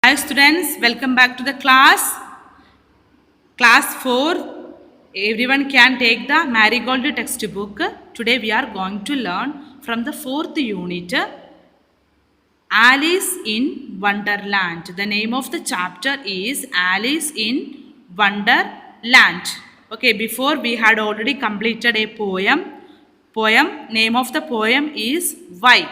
Hi students, welcome back to the class. Class 4. Everyone can take the Marigold textbook. Today we are going to learn from the 4th unit, Alice in Wonderland. The name of the chapter is Alice in Wonderland. Okay, before we had already completed a poem. Name of the poem is Why.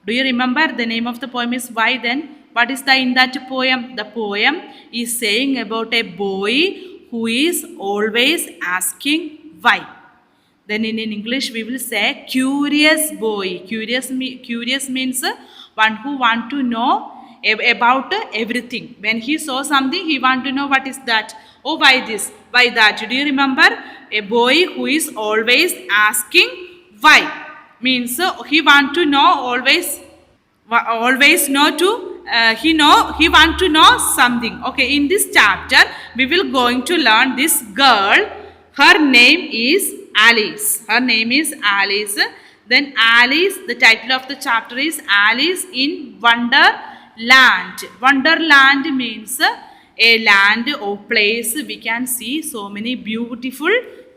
Do you remember the name of the poem is Why? Then what is the in that poem? The poem is saying about a boy who is always asking why. Then in English we will say curious boy. Curious means one who want to know about everything. When he saw something, he want to know what is that. Oh, why this? Why that? Do you remember? A boy who is always asking why. Means he want to know always know to he want to know something. Okay, in this chapter we will going to learn this girl. Her name is Alice. Her name is Alice. Then Alice, the title of the chapter is Alice in Wonderland. Wonderland means a land or place we can see so many beautiful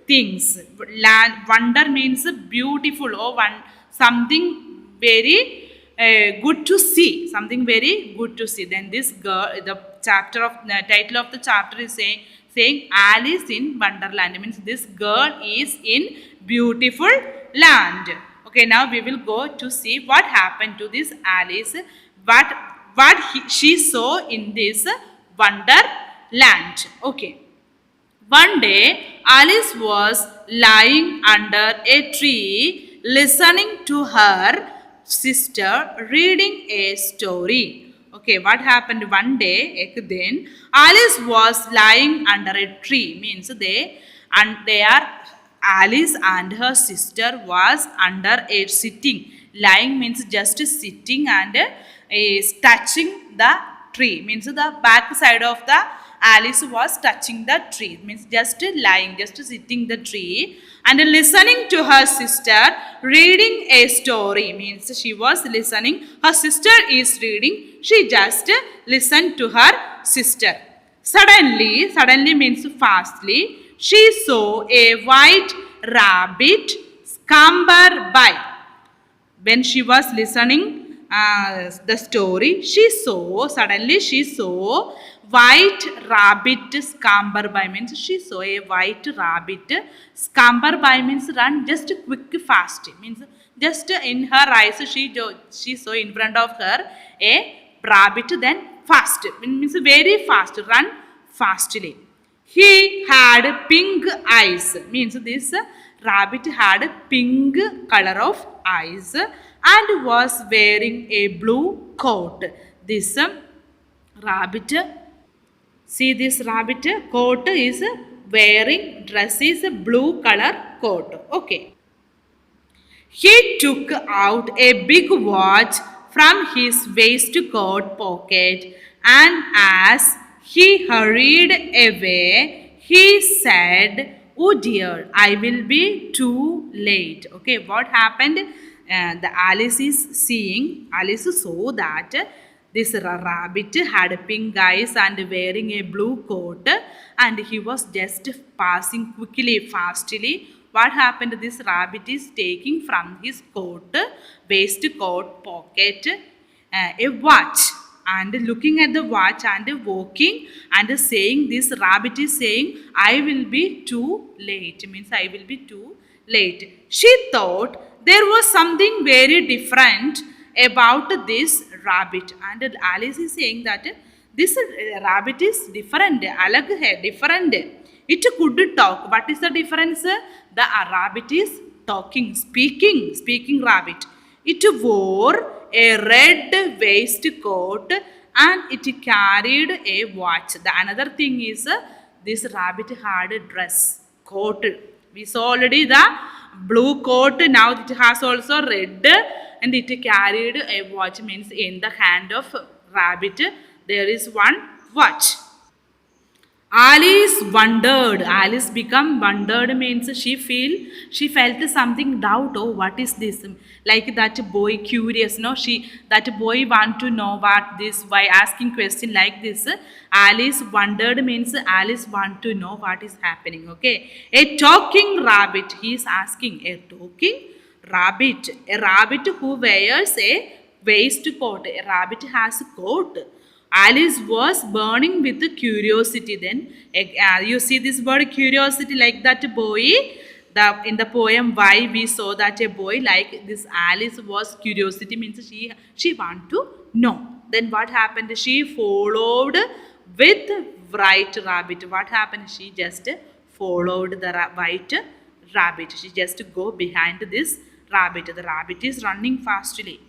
things. Land, wonder means beautiful or something very good to see. Something very good to see. Then this girl, the title of the chapter is saying Alice in Wonderland. It means this girl is in beautiful land. Okay, now we will go to see what happened to this Alice. She saw in this Wonderland. Okay. One day, Alice was lying under a tree listening to her sister reading a story. Okay, what happened one day? Then Alice was lying under a tree. Means they are Alice and her sister was under a sitting. Lying means just sitting and touching the tree. Means the back side of the Alice was touching the tree. Means just lying, just sitting the tree and listening to her sister reading a story. Means she was listening. Her sister is reading. She just listened to her sister. Suddenly means fastly, she saw a white rabbit scamper by. When she was listening the story, she saw white rabbit scamper by. Means she saw a white rabbit scamper by means run just quick fast. Means just in her eyes she saw in front of her a rabbit, then fast means very fast, run fastly. He had pink eyes. Means this rabbit had pink color of eyes and was wearing a blue coat. This rabbit, see this rabbit coat is wearing, dress is a blue color coat. Okay. He took out a big watch from his waistcoat pocket, and as he hurried away, he said, "Oh dear, I will be too late." Okay, what happened? Alice saw that this rabbit had pink eyes and wearing a blue coat, and he was just passing quickly, fastly. What happened? This rabbit is taking from his waistcoat pocket, a watch, and looking at the watch and walking and saying, this rabbit is saying, "I will be too late." Means I will be too late. She thought there was something very different about this rabbit, and Alice is saying that this rabbit is different, alag hai, different. It could talk. What is the difference? The rabbit is talking, speaking rabbit. It wore a red waistcoat and it carried a watch. The another thing is this rabbit had a dress, coat. We saw already the blue coat. Now it has also red, and it carried a watch. Means in the hand of rabbit there is one watch. Alice wondered. Alice become wondered means she felt something doubt. Oh, what is this? Like that boy curious. No, that boy want to know what this by asking question like this. Alice wondered means Alice want to know what is happening. Okay, a talking rabbit. He is asking a talking rabbit. A rabbit who wears a waistcoat. A rabbit has a coat. Alice was burning with curiosity. Then you see this word curiosity like that boy. In the poem, why we saw that a boy like this Alice was curiosity means she want to know. Then what happened? She followed with white rabbit. What happened? She just followed the white rabbit. She just go behind this rabbit. The rabbit is running fastly.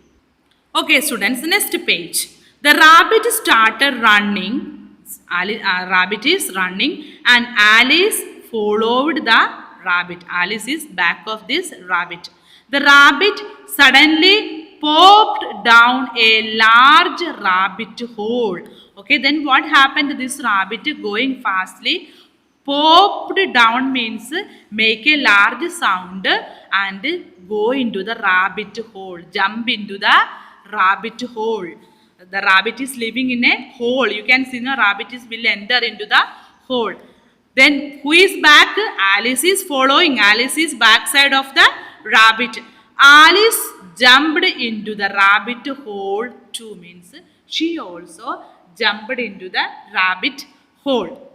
Okay, students, next page. The rabbit started running. Rabbit is running, and Alice followed the rabbit. Alice is back of this rabbit. The rabbit suddenly popped down a large rabbit hole. Okay, then what happened? This rabbit going fastly popped down means make a large sound and go into the rabbit hole, jump into the rabbit hole. The rabbit is living in a hole. You can see the rabbit will enter into the hole. Then who is back? Alice is following. Alice is backside of the rabbit. Alice jumped into the rabbit hole too means she also jumped into the rabbit hole.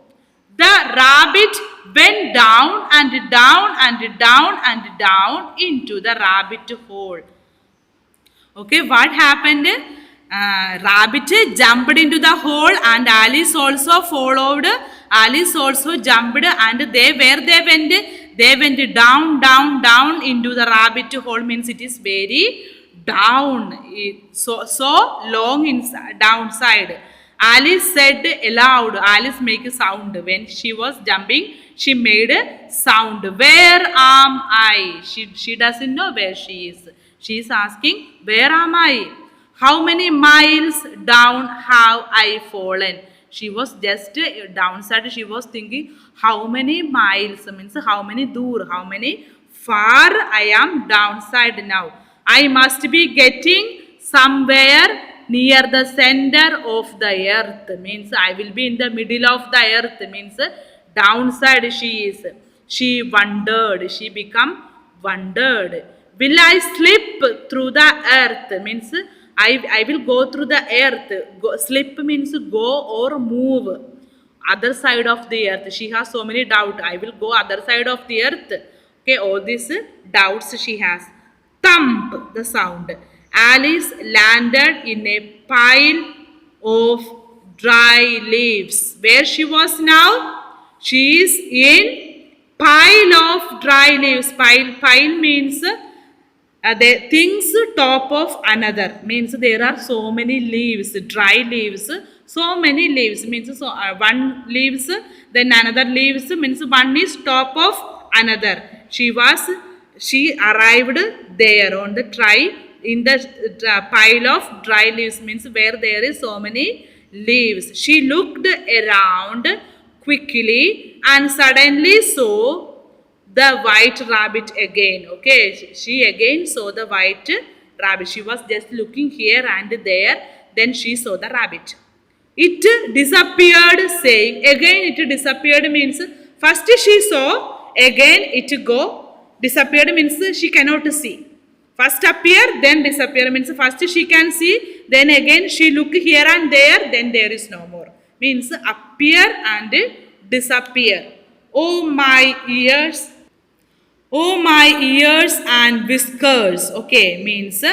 The rabbit went down and down and down and down into the rabbit hole. Okay, what happened? Rabbit jumped into the hole and Alice also followed. Alice also jumped and they went? They went down, down, down into the rabbit hole means it is very down. So long inside, downside. Alice said aloud. Alice make a sound. When she was jumping, she made a sound. Where am I? She doesn't know where she is. She is asking, where am I? How many miles down have I fallen? She was just downside. She was thinking, how many miles means how many dur, how many far I am downside now. I must be getting somewhere near the center of the earth means I will be in the middle of the earth means downside she is. She wondered. She become wondered. Will I slip through the earth means I will go through the earth. Slip means go or move other side of the earth. She has so many doubts. I will go other side of the earth. Okay, all these doubts she has. Thump the sound. Alice landed in a pile of dry leaves. Where she was now? She is in pile of dry leaves. Pile means the things top of another means there are so many leaves, dry leaves. So many leaves means so one leaves, then another leaves means one is top of another. She arrived there on the in the pile of dry leaves means where there is so many leaves. She looked around quickly and suddenly saw the white rabbit again. Okay, she again saw the white rabbit. She was just looking here and there. Then she saw the rabbit. It disappeared, saying, again it disappeared means first she saw, again it go. Disappeared means she cannot see. First appear, then disappear means first she can see, then again she look here and there, then there is no more. Means appear and disappear. Oh my ears. Oh my ears and whiskers. Okay, means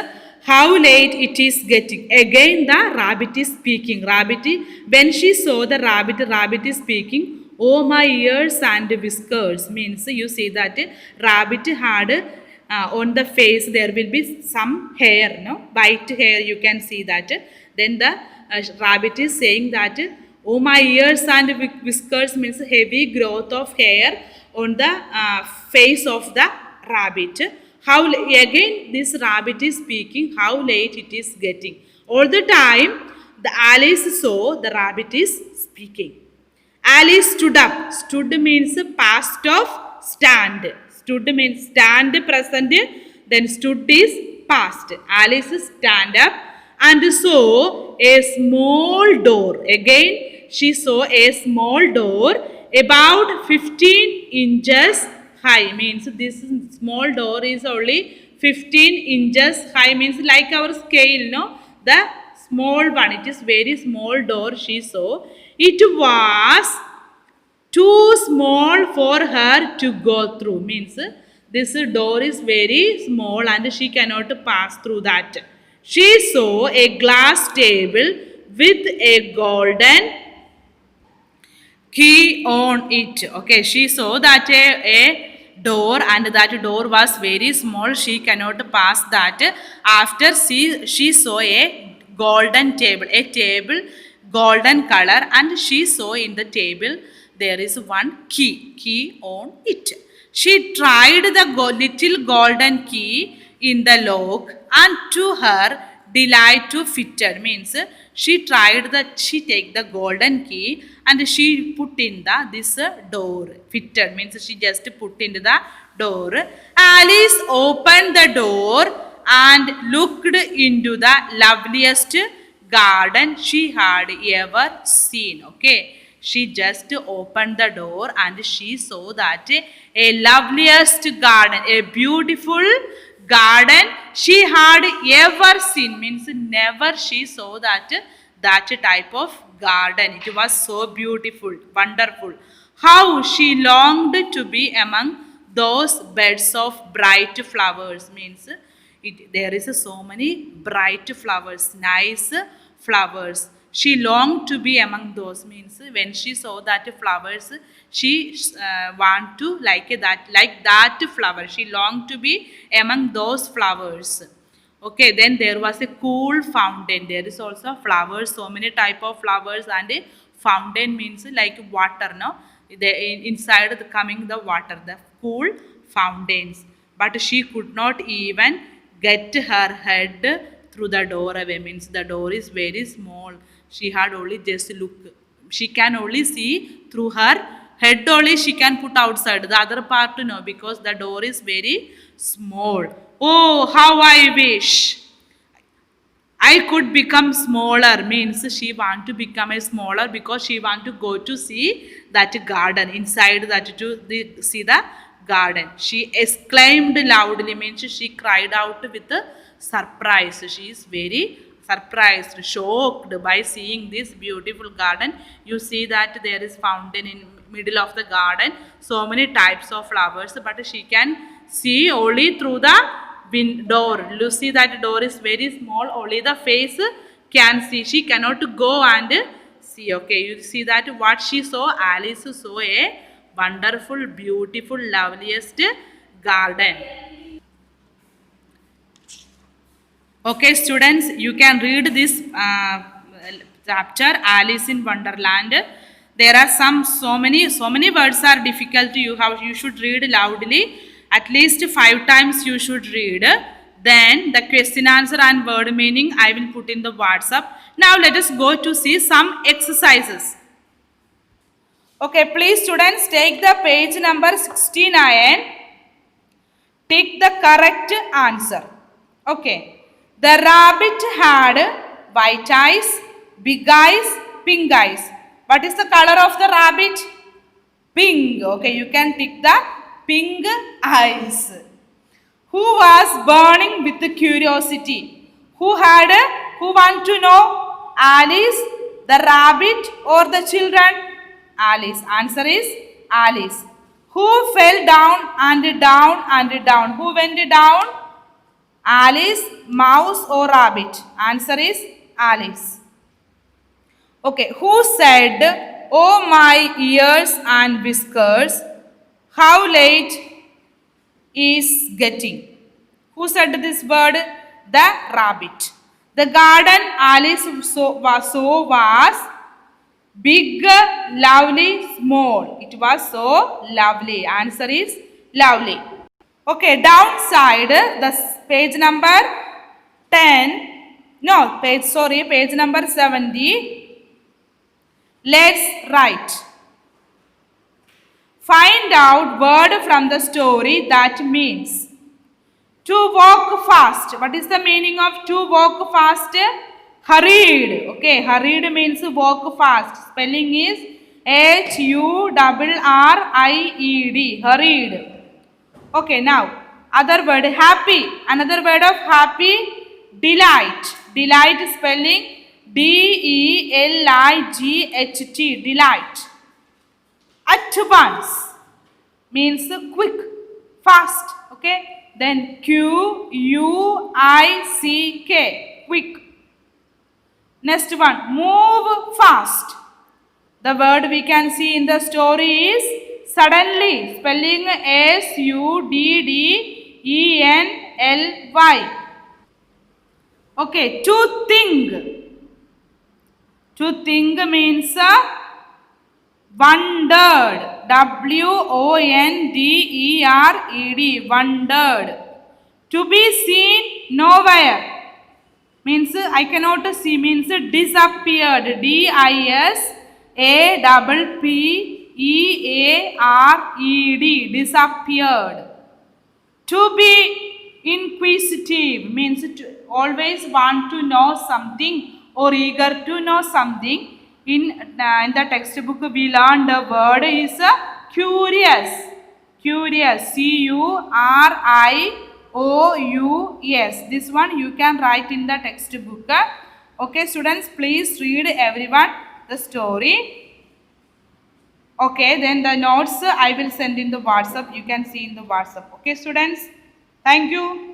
how late it is getting. Again the rabbit is speaking. When she saw the rabbit is speaking. Oh my ears and whiskers means you see that rabbit had on the face there will be some hair, no, white hair, you can see that. Then the rabbit is saying that oh my ears and whiskers means heavy growth of hair on the face of the rabbit. Again this rabbit is speaking how late it is getting. All the time the Alice saw the rabbit is speaking. Alice stood up. Stood means past of stand. Stood means stand present. Then stood is past. Alice stand up and saw a small door. Again, she saw a small door about 15 inches high. Means this small door is only 15 inches high. Means like our scale, no? The small one. It is very small door she saw. It was too small for her to go through. Means this door is very small and she cannot pass through that. She saw a glass table with a golden key on it. Okay, she saw that a door and that door was very small. She cannot pass that. After she saw a golden table, a table golden color, and she saw in the table there is one key on it. She tried the little golden key in the lock and to her delight to fitted. Means she take the golden key and she put in this door. Fitted means she just put into the door. Alice opened the door and looked into the loveliest garden she had ever seen. Okay, she just opened the door and she saw that a loveliest garden, a beautiful garden she had ever seen. Means never she saw that type of garden. It was so beautiful, wonderful. How she longed to be among those beds of bright flowers. Means there is so many bright flowers, nice flowers. She longed to be among those. Means when she saw that flowers, she want to like that flower. She longed to be among those flowers. Okay, then there was a cool fountain. There is also flowers, so many type of flowers, and a fountain means like water, no? Inside coming the water, the cool fountains. But she could not even get her head through the doorway. Means the door is very small. She had only just look. She can only see through her head only. She can put outside. The other part no, because the door is very small. Oh, how I wish I could become smaller. Means she want to become a smaller because she want to go to see that garden, inside that to see the garden. She exclaimed loudly. Means she cried out with surprise. She is very surprised, shocked by seeing this beautiful garden. You see that there is fountain in middle of the garden, so many types of flowers, but she can see only through the door. You see that door is very small, only the face can see. She cannot go and see. Okay, you see that what she saw. Alice saw a wonderful, beautiful, loveliest garden. Okay, students, you can read this chapter, Alice in Wonderland. There are so many words are difficult. You should read loudly. At least 5 times you should read. Then the question, answer and word meaning I will put in the WhatsApp. Now let us go to see some exercises. Okay, please students take the page number 69. Take the correct answer. Okay. The rabbit had white eyes, big eyes, pink eyes. What is the color of the rabbit? Pink. Okay, you can tick the pink eyes. Who was burning with curiosity? Who want to know? Alice, the rabbit, or the children? Alice. Answer is Alice. Who fell down and down and down? Who went down? Alice, mouse or rabbit? Answer is Alice. Okay, who said, oh my ears and whiskers, how late is getting? Who said this word? The rabbit. The garden Alice was big, lovely, small. It was so lovely. Answer is lovely. Okay, downside, the page number 10, no, page number 70. Let's write. Find out word from the story that means. To walk fast. What is the meaning of to walk fast? Hurried. Okay, hurried means walk fast. Spelling is HURRIED. Hurried. Okay, now other word happy. Another word of happy, delight. Delight spelling DELIGHT. Delight. At once means quick, fast. Okay, then QUICK, quick. Next one, move fast. The word we can see in the story is suddenly. Spelling SUDDENLY. Okay, to think. To think means wondered. WONDERED. Wondered. To be seen nowhere means I cannot see, means disappeared. DISAPPEARED. Disappeared. To be inquisitive means to always want to know something or eager to know something. In the textbook we learned the word is curious. Curious. CURIOUS. This one you can write in the textbook. Okay, students, please read everyone the story. Okay, then the notes I will send in the WhatsApp. You can see in the WhatsApp. Okay, students, thank you.